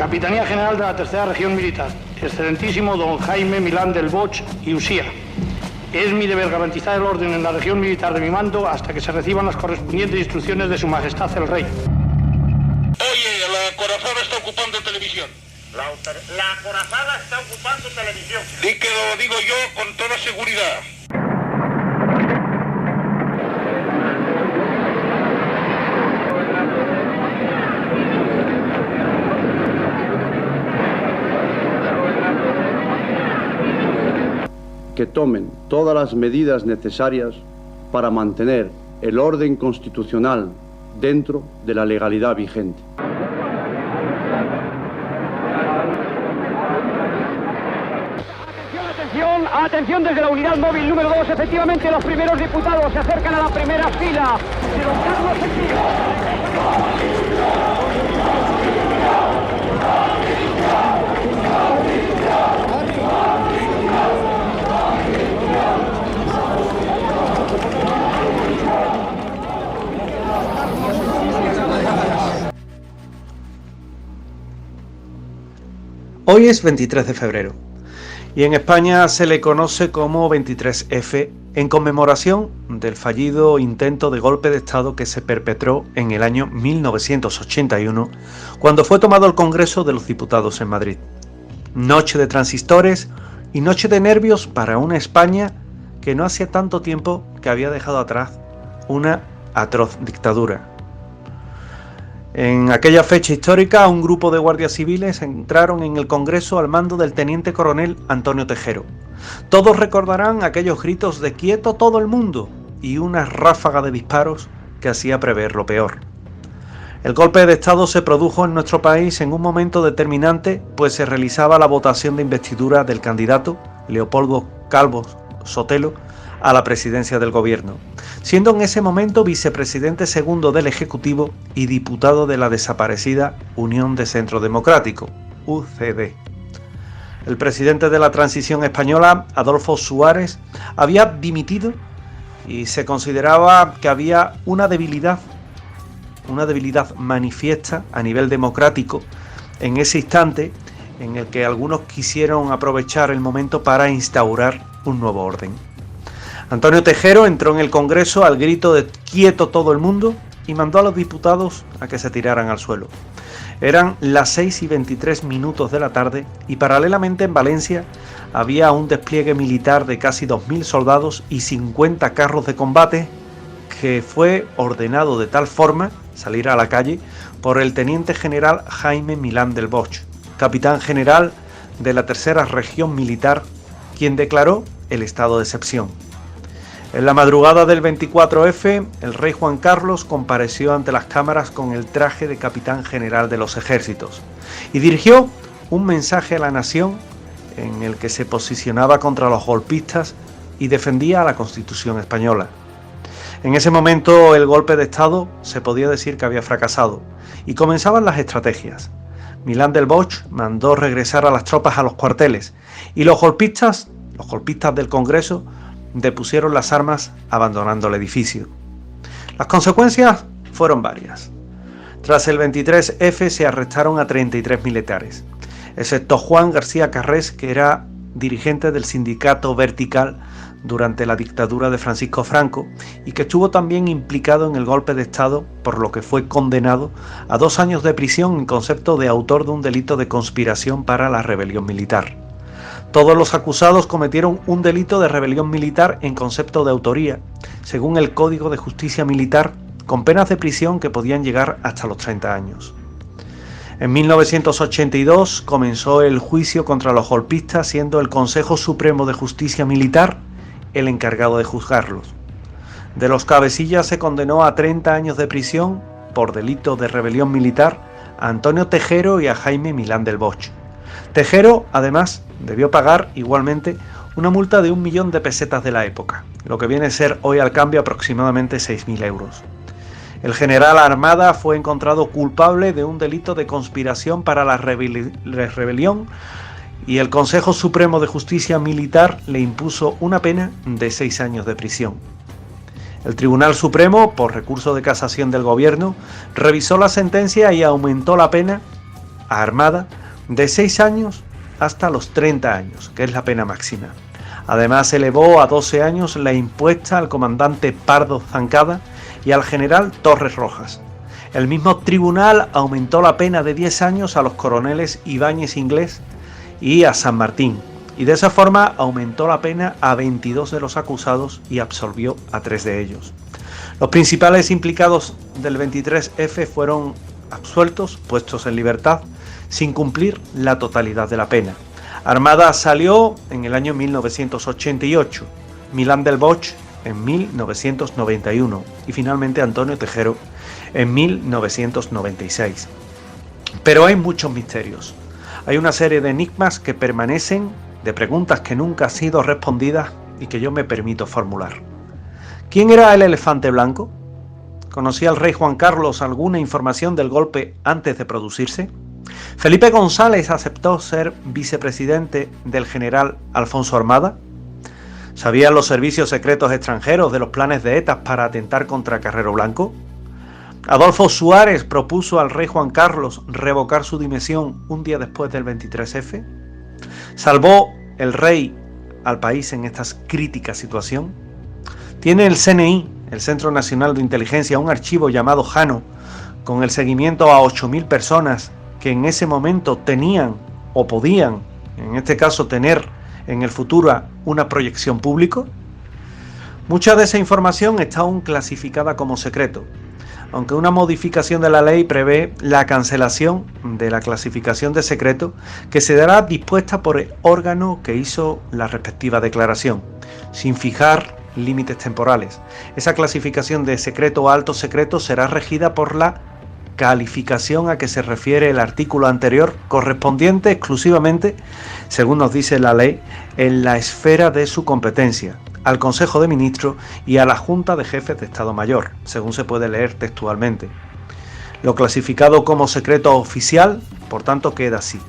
Capitanía General de la Tercera Región Militar, excelentísimo don Jaime Milán del Bosch y Usía. Es mi deber garantizar el orden en la región militar de mi mando hasta que se reciban las correspondientes instrucciones de Su Majestad el Rey. Oye, la corazada está ocupando televisión. La corazada está ocupando televisión. Di que lo digo yo con toda seguridad. Que tomen todas las medidas necesarias para mantener el orden constitucional dentro de la legalidad vigente. Atención desde la unidad móvil número 2, efectivamente los primeros diputados se acercan a la primera fila de don Carlos Hoy es 23 de febrero. Y en España se le conoce como 23F en conmemoración del fallido intento de golpe de Estado que se perpetró en el año 1981, cuando fue tomado el Congreso de los Diputados en Madrid. Noche de transistores y noche de nervios para una España que no hacía tanto tiempo que había dejado atrás una atroz dictadura. En aquella fecha histórica, un grupo de guardias civiles entraron en el Congreso al mando del teniente coronel Antonio Tejero. Todos recordarán aquellos gritos de ¡quieto todo el mundo! Y una ráfaga de disparos que hacía prever lo peor. El golpe de Estado se produjo en nuestro país en un momento determinante, pues se realizaba la votación de investidura del candidato Leopoldo Calvo Sotelo a la presidencia del gobierno, siendo en ese momento vicepresidente segundo del Ejecutivo y diputado de la desaparecida Unión de Centro Democrático, UCD. El presidente de la transición española, Adolfo Suárez, había dimitido y se consideraba que había una debilidad manifiesta a nivel democrático en ese instante en el que algunos quisieron aprovechar el momento para instaurar un nuevo orden. Antonio Tejero entró en el Congreso al grito de ¡quieto todo el mundo! Y mandó a los diputados a que se tiraran al suelo. Eran las 6:23 de la tarde y paralelamente en Valencia había un despliegue militar de casi 2.000 soldados y 50 carros de combate que fue ordenado de tal forma salir a la calle por el teniente general Jaime Milán del Bosch, capitán general de la Tercera Región Militar, quien declaró el estado de excepción. En la madrugada del 24F, el rey Juan Carlos compareció ante las cámaras con el traje de capitán general de los ejércitos y dirigió un mensaje a la nación en el que se posicionaba contra los golpistas y defendía a la Constitución española. En ese momento el golpe de Estado se podía decir que había fracasado y comenzaban las estrategias. Milán del Bosch mandó regresar a las tropas a los cuarteles y los golpistas del Congreso depusieron las armas abandonando el edificio. Las consecuencias fueron varias. Tras el 23F se arrestaron a 33 militares, excepto Juan García Carrés, que era dirigente del sindicato Vertical durante la dictadura de Francisco Franco y que estuvo también implicado en el golpe de Estado, por lo que fue condenado a 2 años de prisión en concepto de autor de un delito de conspiración para la rebelión militar. Todos los acusados cometieron un delito de rebelión militar en concepto de autoría, según el Código de Justicia Militar, con penas de prisión que podían llegar hasta los 30 años. En 1982 comenzó el juicio contra los golpistas, siendo el Consejo Supremo de Justicia Militar el encargado de juzgarlos. De los cabecillas se condenó a 30 años de prisión por delito de rebelión militar a Antonio Tejero y a Jaime Milán del Bosch. Tejero, además, debió pagar igualmente una multa de 1 millón de pesetas de la época, lo que viene a ser hoy al cambio aproximadamente 6.000 euros. El general Armada fue encontrado culpable de un delito de conspiración para la rebelión y el Consejo Supremo de Justicia Militar le impuso una pena de 6 años de prisión. El Tribunal Supremo, por recurso de casación del Gobierno, revisó la sentencia y aumentó la pena a Armada de 6 años hasta los 30 años, que es la pena máxima. Además, elevó a 12 años la impuesta al comandante Pardo Zancada y al general Torres Rojas. El mismo tribunal aumentó la pena de 10 años a los coroneles Ibáñez Inglés y a San Martín, y de esa forma aumentó la pena a 22 de los acusados y absolvió a 3 de ellos. Los principales implicados del 23F fueron absueltos, puestos en libertad, sin cumplir la totalidad de la pena. Armada salió en el año 1988, Milán del Bosch en 1991 y finalmente Antonio Tejero en 1996. Pero hay muchos misterios. Hay una serie de enigmas que permanecen, de preguntas que nunca han sido respondidas y que yo me permito formular. ¿Quién era el elefante blanco? ¿Conocía el rey Juan Carlos alguna información del golpe antes de producirse? ¿Felipe González aceptó ser vicepresidente del general Alfonso Armada? ¿Sabían los servicios secretos extranjeros de los planes de ETA para atentar contra Carrero Blanco? ¿Adolfo Suárez propuso al rey Juan Carlos revocar su dimisión un día después del 23F? ¿Salvó el rey al país en esta crítica situación? ¿Tiene el CNI, el Centro Nacional de Inteligencia, un archivo llamado Jano con el seguimiento a 8.000 personas que en ese momento tenían o podían, en este caso, tener en el futuro una proyección pública? Mucha de esa información está aún clasificada como secreto, aunque una modificación de la ley prevé la cancelación de la clasificación de secreto que se dará dispuesta por el órgano que hizo la respectiva declaración, sin fijar límites temporales. Esa clasificación de secreto o alto secreto será regida por la calificación a que se refiere el artículo anterior, correspondiente exclusivamente, según nos dice la ley, en la esfera de su competencia, al Consejo de Ministros y a la Junta de Jefes de Estado Mayor, según se puede leer textualmente. Lo clasificado como secreto oficial, por tanto, queda así.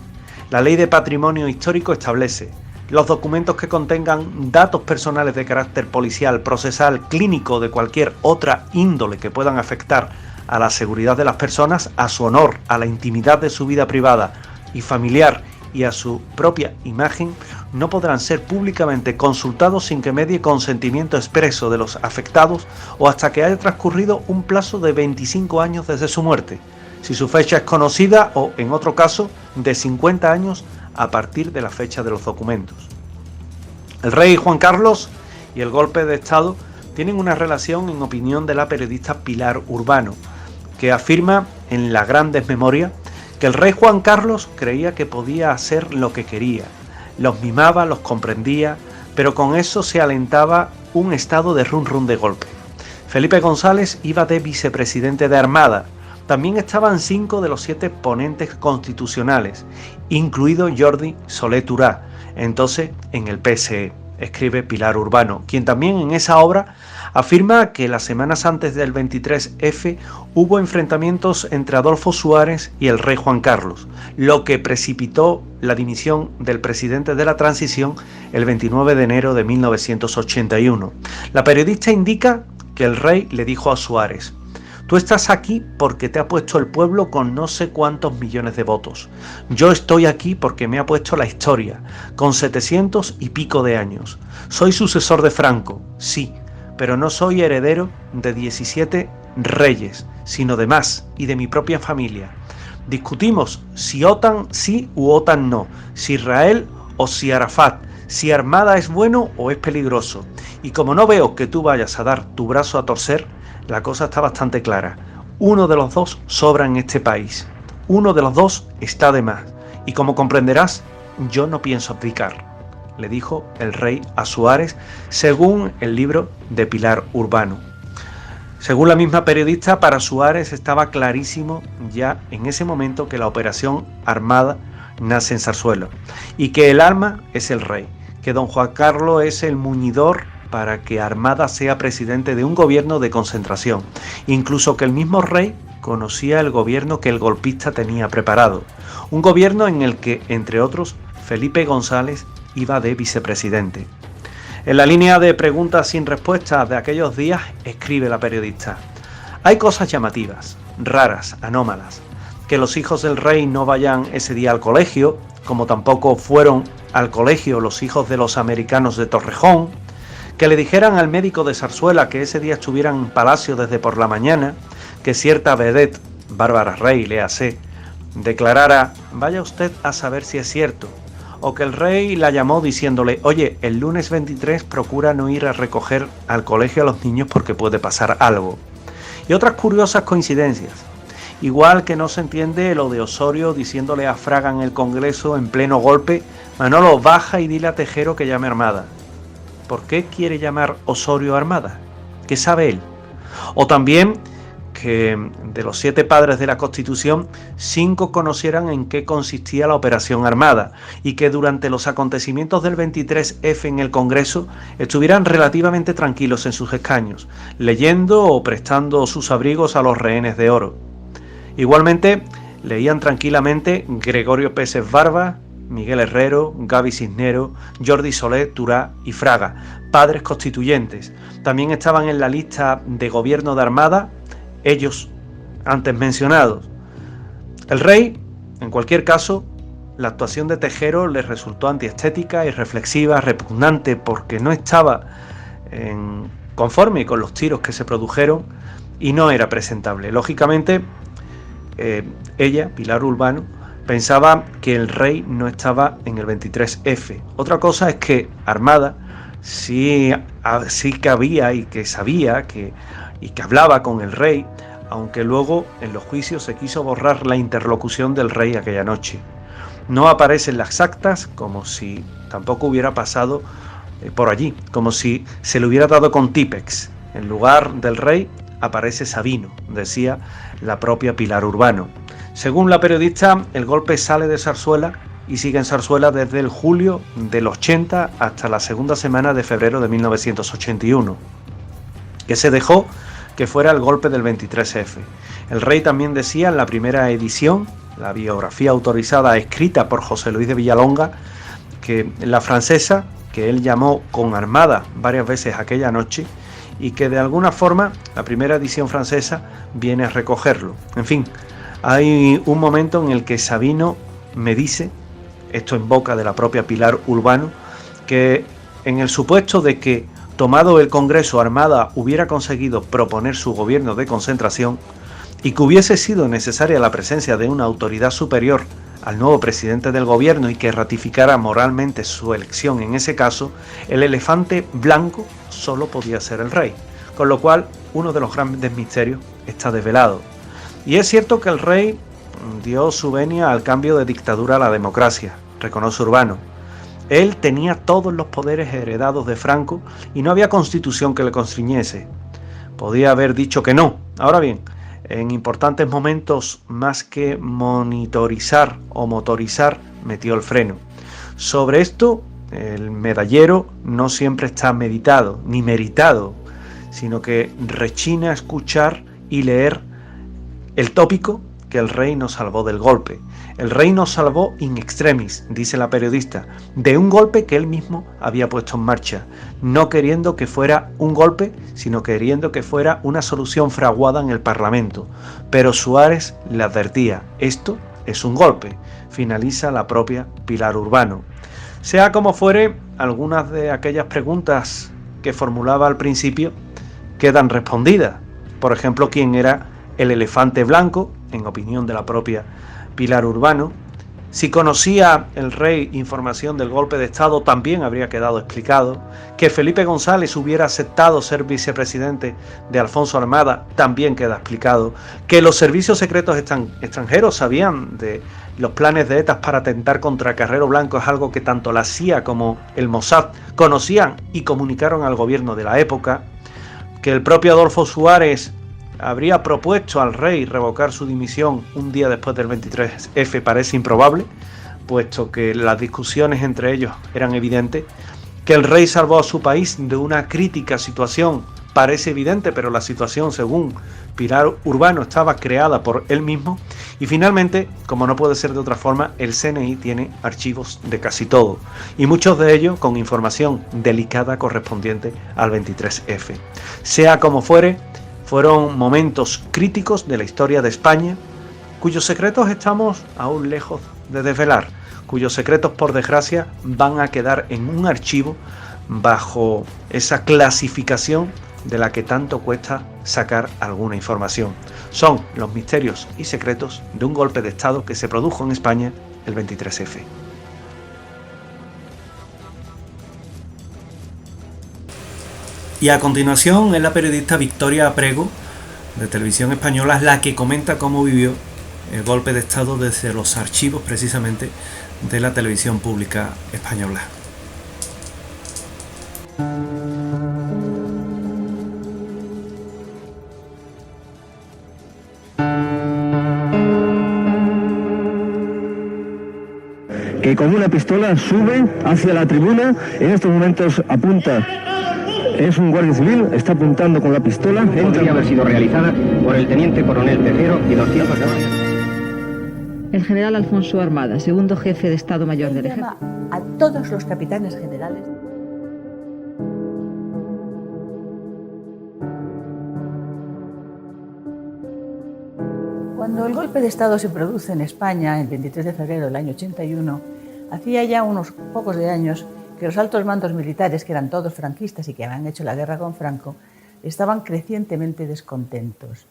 La Ley de Patrimonio Histórico establece: los documentos que contengan datos personales de carácter policial, procesal, clínico o de cualquier otra índole que puedan afectar a la seguridad de las personas, a su honor, a la intimidad de su vida privada y familiar y a su propia imagen, no podrán ser públicamente consultados sin que medie consentimiento expreso de los afectados o hasta que haya transcurrido un plazo de 25 años desde su muerte, si su fecha es conocida, o, en otro caso, de 50 años a partir de la fecha de los documentos. El rey Juan Carlos y el golpe de Estado tienen una relación, en opinión de la periodista Pilar Urbano, que afirma en La Gran Desmemoria que el rey Juan Carlos creía que podía hacer lo que quería, los mimaba, los comprendía, pero con eso se alentaba un estado de run run de golpe. Felipe González iba de vicepresidente de Armada. También estaban 5 de los 7 ponentes constitucionales, incluido Jordi Solé Turá, entonces en el PSE, escribe Pilar Urbano, quien también en esa obra afirma que las semanas antes del 23F hubo enfrentamientos entre Adolfo Suárez y el rey Juan Carlos, lo que precipitó la dimisión del presidente de la transición el 29 de enero de 1981. La periodista indica que el rey le dijo a Suárez: tú estás aquí porque te ha puesto el pueblo con no sé cuántos millones de votos. Yo estoy aquí porque me ha puesto la historia, con 700 y pico de años. Soy sucesor de Franco, sí, pero no soy heredero de 17 reyes, sino de más y de mi propia familia. Discutimos si OTAN sí u OTAN no, si Israel o si Arafat, si Armada es bueno o es peligroso. Y como no veo que tú vayas a dar tu brazo a torcer, la cosa está bastante clara. Uno de los dos sobra en este país. Uno de los dos está de más. Y como comprenderás, yo no pienso abdicar, le dijo el rey a Suárez, según el libro de Pilar Urbano. Según la misma periodista, para Suárez estaba clarísimo ya en ese momento que la operación Armada nace en Zarzuela y que el arma es el rey, que don Juan Carlos es el muñidor para que Armada sea presidente de un gobierno de concentración, incluso que el mismo rey conocía el gobierno que el golpista tenía preparado, un gobierno en el que, entre otros, Felipe González iba de vicepresidente. En la línea de preguntas sin respuesta de aquellos días, escribe la periodista: hay cosas llamativas, raras, anómalas. que los hijos del rey no vayan ese día al colegio, como tampoco fueron al colegio los hijos de los americanos de Torrejón, que le dijeran al médico de Zarzuela que ese día estuvieran en palacio desde por la mañana, que cierta vedette, Bárbara Rey, léase, declarara: vaya usted a saber si es cierto, o que el rey la llamó diciéndole: oye, el lunes 23 procura no ir a recoger al colegio a los niños porque puede pasar algo. Y otras curiosas coincidencias. Igual que no se entiende lo de Osorio diciéndole a Fraga en el Congreso en pleno golpe: Manolo, baja y dile a Tejero que llame Armada. ¿Por qué quiere llamar Osorio Armada? ¿Qué sabe él? O también que de los 7 padres de la Constitución, 5 conocieran en qué consistía la operación Armada y que durante los acontecimientos del 23F en el Congreso estuvieran relativamente tranquilos en sus escaños, leyendo o prestando sus abrigos a los rehenes de oro. Igualmente, leían tranquilamente Gregorio Pérez Barba, Miguel Herrero, Gaby Cisnero, Jordi Soler, Turá y Fraga, padres constituyentes. También estaban en la lista de gobierno de Armada ellos antes mencionados. El rey, en cualquier caso, la actuación de Tejero le resultó antiestética, irreflexiva, repugnante, porque no estaba conforme con los tiros que se produjeron y no era presentable. Lógicamente, ella, Pilar Urbano, pensaba que el rey no estaba en el 23F. Otra cosa es que Armada sí que había y que sabía y que hablaba con el rey, aunque luego en los juicios se quiso borrar la interlocución del rey aquella noche. No aparecen las actas, como si tampoco hubiera pasado por allí, como si se le hubiera dado con Típex. En lugar del rey aparece Sabino, decía la propia Pilar Urbano. Según la periodista, el golpe sale de Zarzuela y sigue en Zarzuela desde el julio del 80 hasta la segunda semana de febrero de 1981, que se dejó que fuera el golpe del 23F. El rey también decía en la primera edición, la biografía autorizada escrita por José Luis de Villalonga, que la francesa, que él llamó con Armada varias veces aquella noche, y que de alguna forma la primera edición francesa viene a recogerlo. En fin, hay un momento en el que Sabino me dice, esto en boca de la propia Pilar Urbano, que en el supuesto de que tomado el Congreso, Armada hubiera conseguido proponer su gobierno de concentración y que hubiese sido necesaria la presencia de una autoridad superior al nuevo presidente del gobierno y que ratificara moralmente su elección en ese caso, el elefante blanco solo podía ser el rey, con lo cual uno de los grandes misterios está desvelado. Y es cierto que el rey dio su venia al cambio de dictadura a la democracia, reconoce Urbano. Él tenía todos los poderes heredados de Franco y no había constitución que le constriñese. Podía haber dicho que no. Ahora bien, en importantes momentos, más que monitorizar o motorizar, metió el freno. Sobre esto, el medallero no siempre está meditado ni meritado, sino que rechina escuchar y leer el tópico que el rey nos salvó del golpe. El rey nos salvó in extremis, dice la periodista, de un golpe que él mismo había puesto en marcha, no queriendo que fuera un golpe, sino queriendo que fuera una solución fraguada en el Parlamento. Pero Suárez le advertía: esto es un golpe, finaliza la propia Pilar Urbano. Sea como fuere, algunas de aquellas preguntas que formulaba al principio quedan respondidas. Por ejemplo, ¿quién era el elefante blanco? En opinión de la propia Pilar Urbano. Si conocía el rey información del golpe de Estado, también habría quedado explicado. Que Felipe González hubiera aceptado ser vicepresidente de Alfonso Armada, también queda explicado. Que los servicios secretos extranjeros sabían de los planes de ETA para atentar contra Carrero Blanco es algo que tanto la CIA como el Mossad conocían y comunicaron al gobierno de la época. Que el propio Adolfo Suárez habría propuesto al rey revocar su dimisión un día después del 23F parece improbable, puesto que las discusiones entre ellos eran evidentes. Que el rey salvó a su país de una crítica situación parece evidente, pero la situación, según Pilar Urbano, estaba creada por él mismo. Y finalmente, como no puede ser de otra forma, el CNI tiene archivos de casi todo, y muchos de ellos con información delicada correspondiente al 23F. Sea como fuere, fueron momentos críticos de la historia de España, cuyos secretos estamos aún lejos de desvelar, cuyos secretos, por desgracia, van a quedar en un archivo bajo esa clasificación de la que tanto cuesta sacar alguna información. Son los misterios y secretos de un golpe de Estado que se produjo en España el 23F. Y a continuación es la periodista Victoria Aprego, de Televisión Española, la que comenta cómo vivió el golpe de Estado desde los archivos precisamente de la televisión pública española. Que con una pistola sube hacia la tribuna, en estos momentos apunta, es un guardia civil, está apuntando con la pistola. Podría haber sido realizada por el teniente coronel Tejero y 200 caballos. El general Alfonso Armada, segundo jefe de Estado Mayor del Ejército. A todos los capitanes generales. Cuando el golpe de Estado se produce en España, el 23 de febrero del año 81, hacía ya unos pocos de años que los altos mandos militares, que eran todos franquistas y que habían hecho la guerra con Franco, estaban crecientemente descontentos.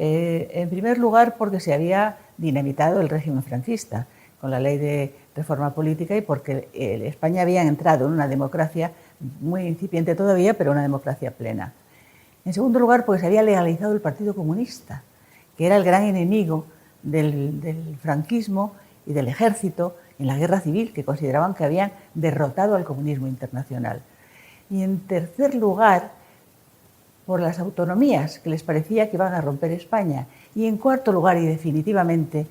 En primer lugar, porque se había dinamitado el régimen franquista con la ley de reforma política y porque España había entrado en una democracia muy incipiente todavía, pero una democracia plena. En segundo lugar, porque se había legalizado el Partido Comunista, que era el gran enemigo del franquismo y del ejército en la guerra civil, que consideraban que habían derrotado al comunismo internacional. Y en tercer lugar, por las autonomías, que les parecía que iban a romper España. Y en cuarto lugar, y definitivamente,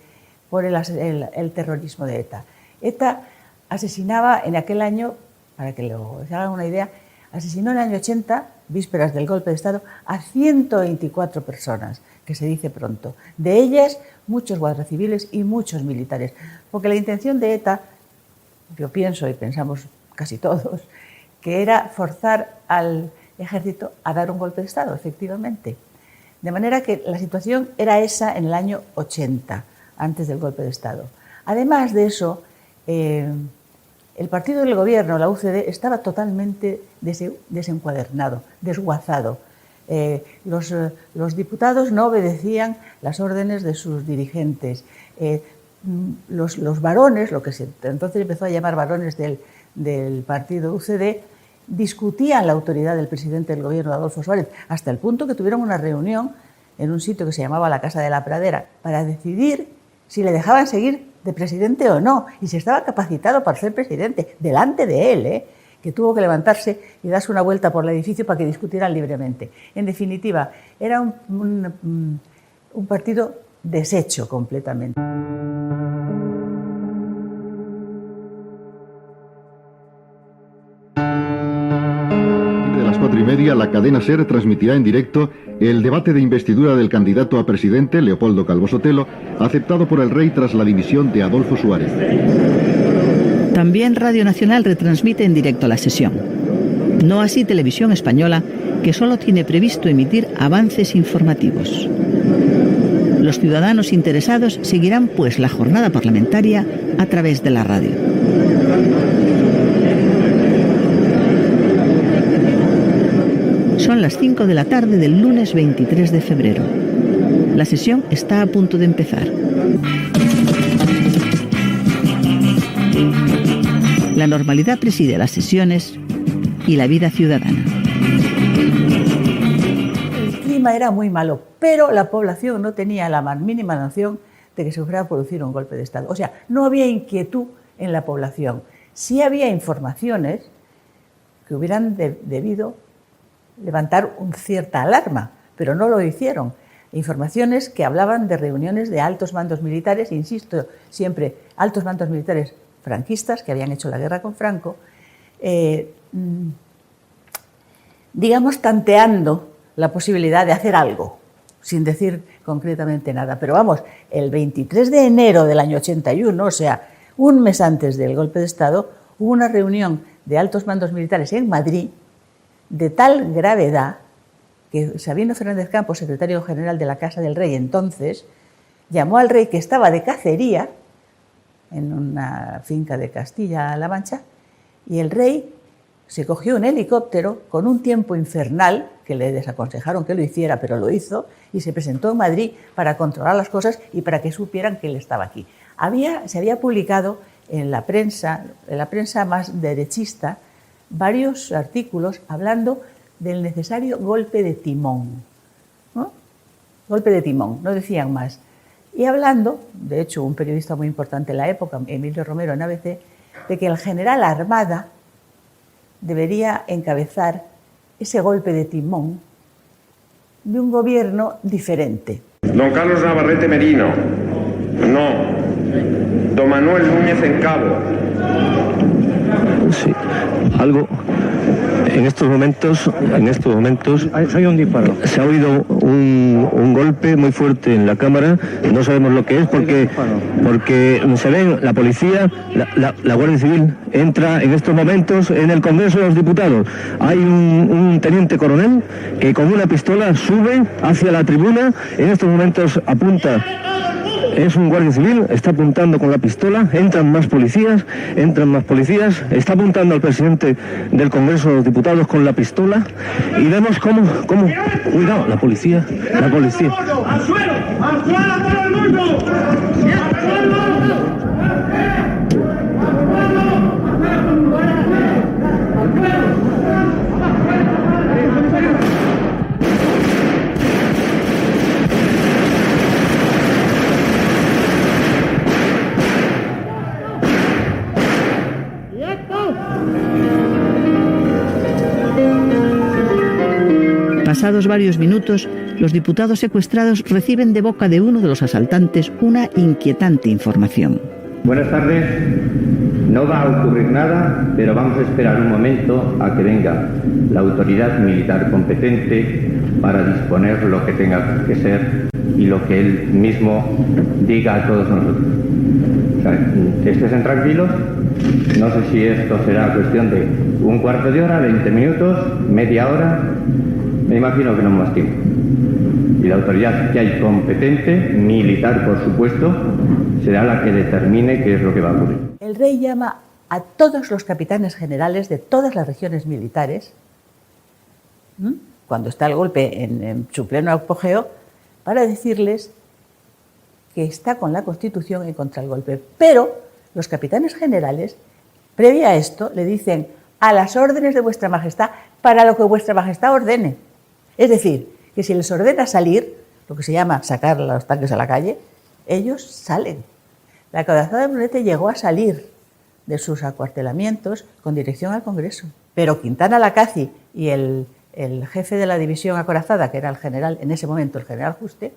por el terrorismo de ETA. ETA asesinaba en aquel año, para que se hagan una idea, asesinó en el año 80, vísperas del golpe de Estado, a 124 personas, que se dice pronto. De ellas, muchos guardias civiles y muchos militares. Porque la intención de ETA, yo pienso y pensamos casi todos, que era forzar al ejército a dar un golpe de Estado, efectivamente. De manera que la situación era esa en el año 80, antes del golpe de Estado. Además de eso, el partido del gobierno, la UCD, estaba totalmente desencuadernado, desguazado. Los diputados no obedecían las órdenes de sus dirigentes. Los varones, lo que entonces empezó a llamar varones del partido UCD, discutían la autoridad del presidente del gobierno, Adolfo Suárez, hasta el punto que tuvieron una reunión en un sitio que se llamaba la Casa de la Pradera para decidir si le dejaban seguir de presidente o no, y si estaba capacitado para ser presidente, delante de él, que tuvo que levantarse y darse una vuelta por el edificio para que discutieran libremente. En definitiva, era un partido deshecho completamente. De las 4:30, la cadena SER transmitirá en directo el debate de investidura del candidato a presidente, Leopoldo Calvo Sotelo, aceptado por el rey tras la dimisión de Adolfo Suárez. También Radio Nacional retransmite en directo la sesión. No así Televisión Española, que solo tiene previsto emitir avances informativos. Los ciudadanos interesados seguirán pues la jornada parlamentaria a través de la radio. Son las 5 de la tarde del lunes 23 de febrero. La sesión está a punto de empezar. La normalidad preside las sesiones y la vida ciudadana. El clima era muy malo, pero la población no tenía la más mínima noción de que se fuera a producir un golpe de Estado. O sea, no había inquietud en la población. Sí había informaciones que hubieran debido levantar una cierta alarma, pero no lo hicieron. Informaciones que hablaban de reuniones de altos mandos militares, insisto, siempre altos mandos militares franquistas que habían hecho la guerra con Franco, digamos, tanteando la posibilidad de hacer algo, sin decir concretamente nada. Pero vamos, el 23 de enero del año 81, o sea, un mes antes del golpe de Estado, hubo una reunión de altos mandos militares en Madrid de tal gravedad que Sabino Fernández Campos, secretario general de la Casa del Rey entonces, llamó al rey, que estaba de cacería en una finca de Castilla-La Mancha, y el rey se cogió un helicóptero con un tiempo infernal, que le desaconsejaron que lo hiciera, pero lo hizo, y se presentó en Madrid para controlar las cosas y para que supieran que él estaba aquí. Se había publicado en la prensa más derechista, varios artículos hablando del necesario golpe de timón, ¿no? Golpe de timón, no decían más. Y hablando, de hecho, un periodista muy importante en la época, Emilio Romero en ABC, de que el general Armada debería encabezar ese golpe de timón de un gobierno diferente. Don Carlos Navarrete Merino, no. Don Manuel Núñez en Cabo. Sí, algo. En estos momentos hay un disparo. Se ha oído un golpe muy fuerte en la cámara. No sabemos lo que es porque se ven la policía, la Guardia Civil entra en estos momentos en el Congreso de los Diputados. Hay un teniente coronel que con una pistola sube hacia la tribuna. En estos momentos apunta. Es un guardia civil, está apuntando con la pistola, entran más policías, está apuntando al presidente del Congreso de los Diputados con la pistola y vemos cómo, cuidado, la policía. ¡Al suelo todo el mundo! Pasados varios minutos, los diputados secuestrados reciben de boca de uno de los asaltantes una inquietante información. Buenas tardes. No va a ocurrir nada, pero vamos a esperar un momento a que venga la autoridad militar competente para disponer lo que tenga que ser y lo que él mismo diga a todos nosotros. O sea, estén tranquilos. No sé si esto será cuestión de un cuarto de hora, 20 minutos, media hora. Me imagino que no más tiempo. Y la autoridad que hay competente, militar por supuesto, será la que determine qué es lo que va a ocurrir. El rey llama a todos los capitanes generales de todas las regiones militares, cuando está el golpe en su pleno apogeo, para decirles que está con la Constitución y contra el golpe. Pero los capitanes generales, previa a esto, le dicen a las órdenes de vuestra majestad para lo que vuestra majestad ordene. Es decir, que si les ordena salir, lo que se llama sacar los tanques a la calle, ellos salen. La acorazada de Brunete llegó a salir de sus acuartelamientos con dirección al Congreso. Pero Quintana Lacazzi y el jefe de la división acorazada, que era el general, en ese momento el general Juste,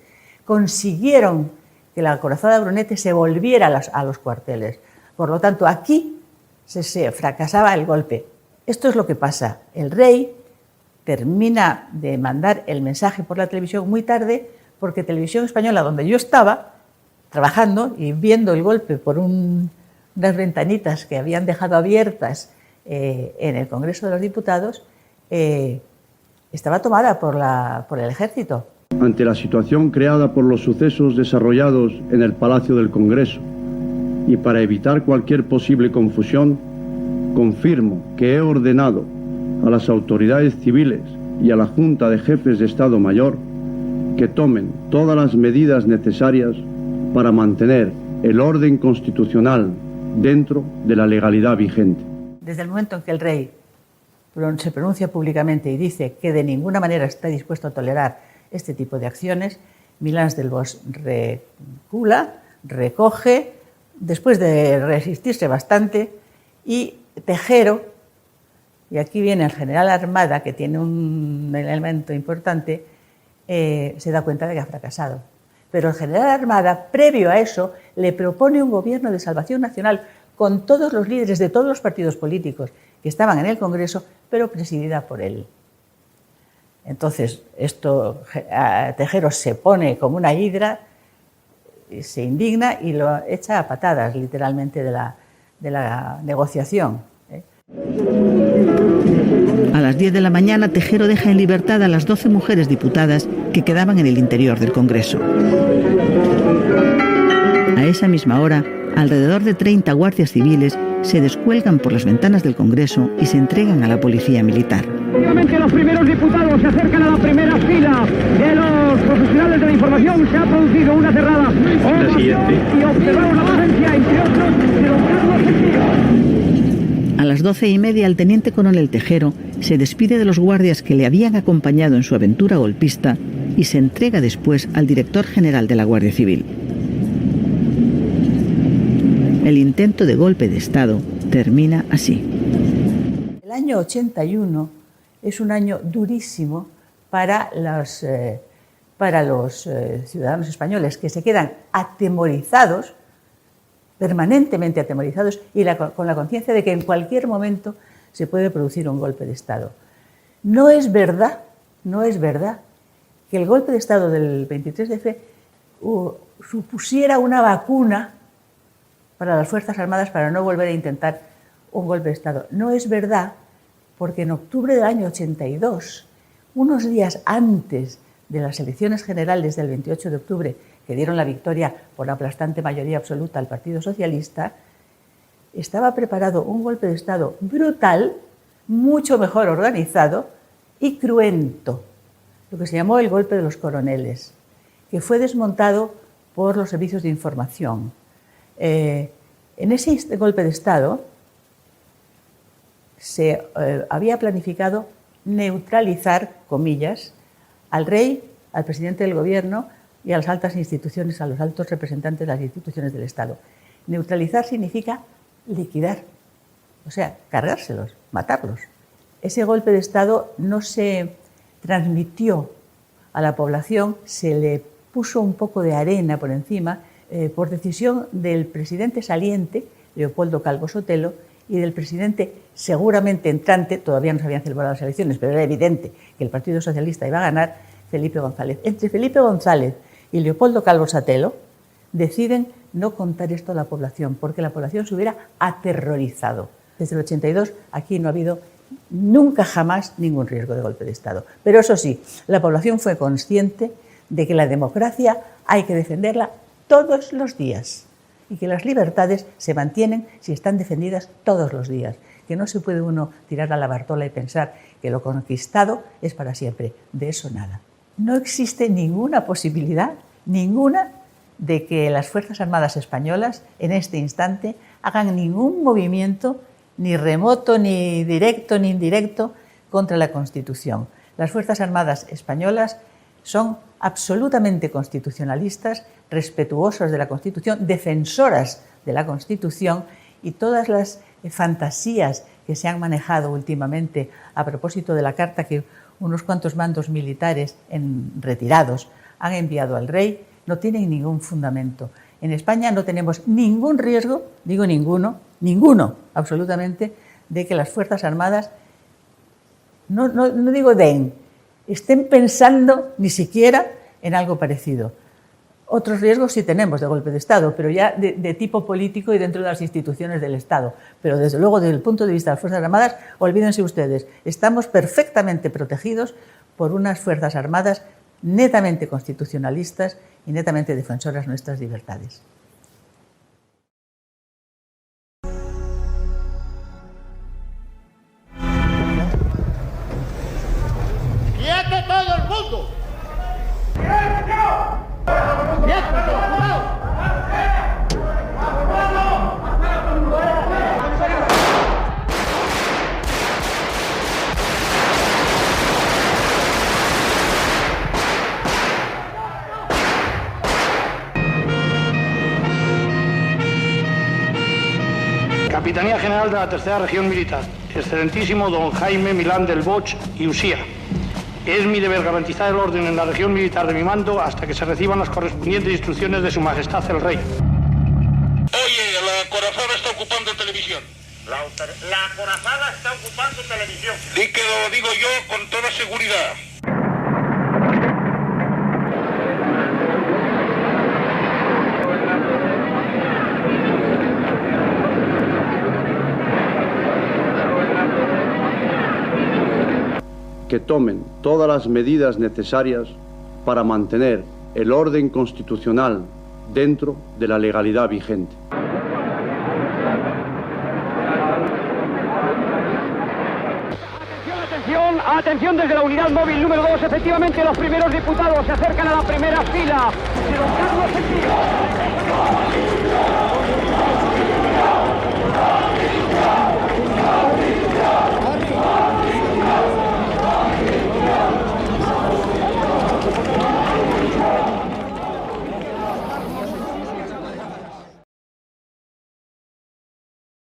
consiguieron que la acorazada de Brunete se volviera a los cuarteles. Por lo tanto, aquí se fracasaba el golpe. Esto es lo que pasa. El rey termina de mandar el mensaje por la televisión muy tarde, porque Televisión Española, donde yo estaba trabajando y viendo el golpe por unas ventanitas que habían dejado abiertas en el Congreso de los Diputados, estaba tomada por el ejército. Ante la situación creada por los sucesos desarrollados en el Palacio del Congreso y para evitar cualquier posible confusión, confirmo que he ordenado a las autoridades civiles y a la Junta de Jefes de Estado Mayor que tomen todas las medidas necesarias para mantener el orden constitucional dentro de la legalidad vigente. Desde el momento en que el rey se pronuncia públicamente y dice que de ninguna manera está dispuesto a tolerar este tipo de acciones, Milans del Bosch recula, recoge, después de resistirse bastante, y Tejero, y aquí viene el general Armada, que tiene un elemento importante, se da cuenta de que ha fracasado. Pero el general Armada, previo a eso, le propone un gobierno de salvación nacional con todos los líderes de todos los partidos políticos que estaban en el Congreso, pero presidida por él. Entonces, Tejero se pone como una hidra, se indigna y lo echa a patadas, literalmente, de la negociación. A las 10 de la mañana, Tejero deja en libertad a las 12 mujeres diputadas que quedaban en el interior del Congreso. A esa misma hora, alrededor de 30 guardias civiles se descuelgan por las ventanas del Congreso y se entregan a la policía militar. Obviamente los primeros diputados se acercan a la primera fila de los profesionales de la información. Se ha producido una cerrada y observamos la presencia, entre otros, de don Carlos Sentido. A las 12:30 el teniente coronel Tejero se despide de los guardias que le habían acompañado en su aventura golpista y se entrega después al director general de la Guardia Civil. El intento de golpe de Estado termina así. El año 81 es un año durísimo para los ciudadanos españoles, que se quedan atemorizados, permanentemente atemorizados, y con la conciencia de que en cualquier momento se puede producir un golpe de Estado. No es verdad que el golpe de Estado del 23F supusiera una vacuna para las Fuerzas Armadas para no volver a intentar un golpe de Estado. No es verdad, porque en octubre del año 82, unos días antes de las elecciones generales del 28 de octubre, que dieron la victoria por la aplastante mayoría absoluta al Partido Socialista, estaba preparado un golpe de Estado brutal, mucho mejor organizado y cruento, lo que se llamó el golpe de los coroneles, que fue desmontado por los servicios de información. En ese golpe de Estado se había planificado neutralizar, comillas, al rey, al presidente del gobierno y a las altas instituciones, a los altos representantes de las instituciones del Estado. Neutralizar significa liquidar, o sea, cargárselos, matarlos. Ese golpe de Estado no se transmitió a la población, se le puso un poco de arena por encima, por decisión del presidente saliente, Leopoldo Calvo Sotelo, y del presidente seguramente entrante, todavía no se habían celebrado las elecciones, pero era evidente que el Partido Socialista iba a ganar, Felipe González. Entre Felipe González y Leopoldo Calvo Sotelo deciden no contar esto a la población, porque la población se hubiera aterrorizado. Desde el 82 aquí no ha habido nunca jamás ningún riesgo de golpe de Estado. Pero eso sí, la población fue consciente de que la democracia hay que defenderla todos los días y que las libertades se mantienen si están defendidas todos los días, que no se puede uno tirar a la Bartola y pensar que lo conquistado es para siempre. De eso nada. No existe ninguna posibilidad, ninguna, de que las Fuerzas Armadas españolas en este instante hagan ningún movimiento, ni remoto, ni directo, ni indirecto, contra la Constitución. Las Fuerzas Armadas españolas son absolutamente constitucionalistas, respetuosas de la Constitución, defensoras de la Constitución, y todas las fantasías que se han manejado últimamente a propósito de la carta que unos cuantos mandos militares retirados han enviado al rey no tienen ningún fundamento. En España no tenemos ningún riesgo, digo ninguno absolutamente, de que las Fuerzas Armadas, no digo estén pensando ni siquiera en algo parecido. Otros riesgos sí tenemos de golpe de Estado, pero ya de tipo político y dentro de las instituciones del Estado. Pero desde luego, desde el punto de vista de las Fuerzas Armadas, olvídense ustedes, estamos perfectamente protegidos por unas Fuerzas Armadas netamente constitucionalistas y netamente defensoras de nuestras libertades. ¡Quieto todo el mundo! Capitanía General de la Tercera Región Militar, excelentísimo don Jaime Milán del Bosch y Usía. Es mi deber garantizar el orden en la región militar de mi mando hasta que se reciban las correspondientes instrucciones de Su Majestad el Rey. Oye, la corazada está ocupando televisión. La corazada está ocupando televisión. Di que lo digo yo con toda seguridad. Que tomen todas las medidas necesarias para mantener el orden constitucional dentro de la legalidad vigente. Atención desde la unidad móvil número 2, efectivamente los primeros diputados se acercan a la primera fila de don Carlos Sentido.